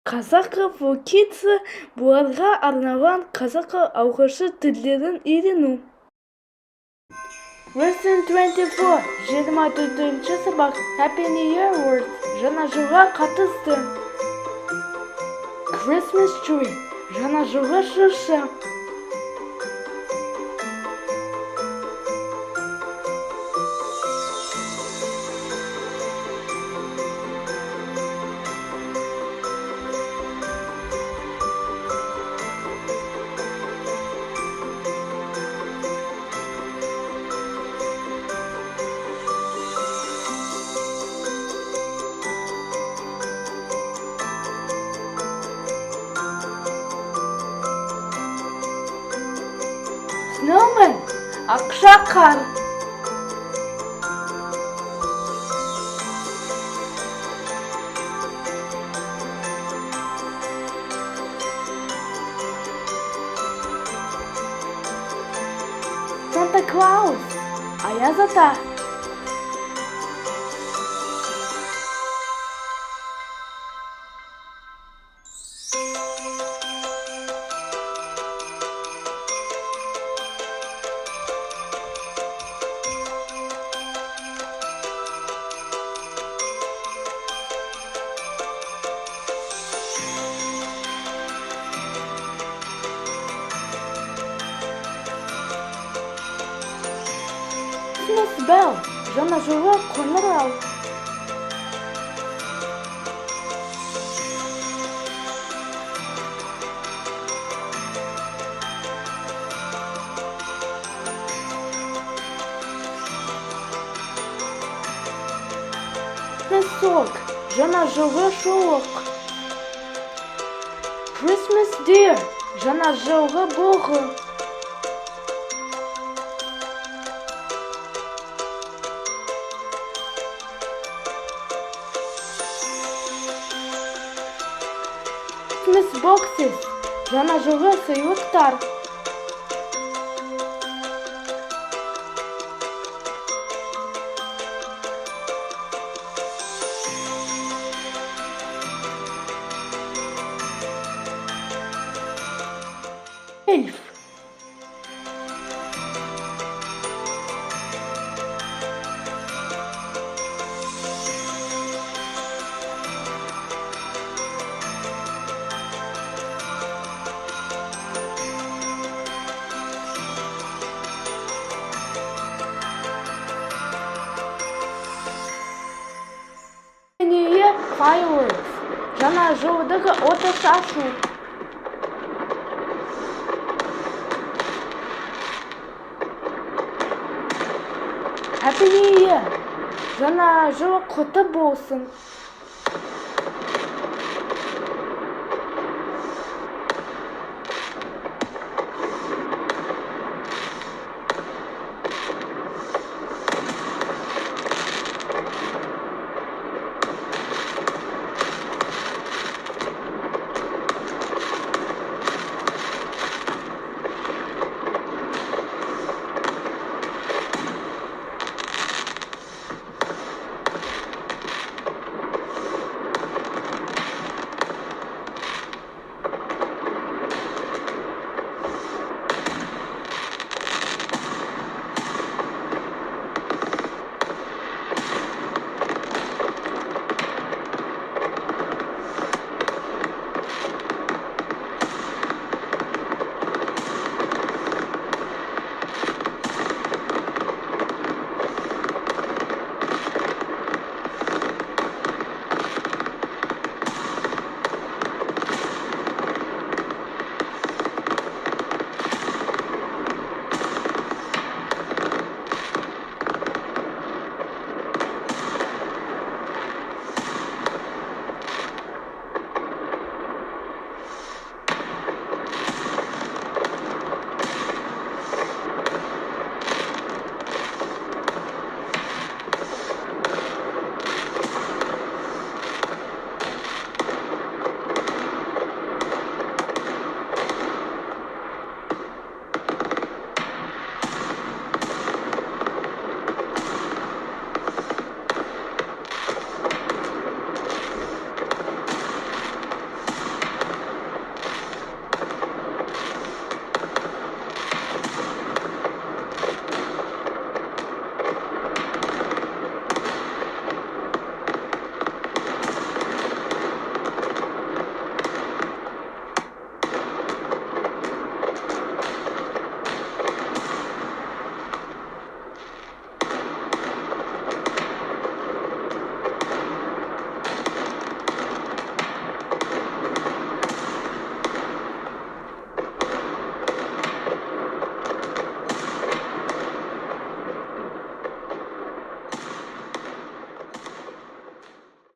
Қазақ for Kids бұларға арналған қазақ алғашқы тілдерін үйрену. Lesson 24. 24-ші сабақ. Happy New Year word. Жаңа жылға қатысты. Christmas tree. Жаңа жылға шырша. Snowman. Ақша қар. Santa Claus. Аяз ата. Christmas bell. Жаңа жылға қоңырау. Песок. Жаңа жылғы шоқ. Christmas deer. Жаңа жылғы бұғы. Christmas boxes. Жаңа жылғы сыйлықтар. Elf. New Year fireworks. Жаңа жылдығы оты шашу. Happy New Year. Жаңа жылы құтты болсын.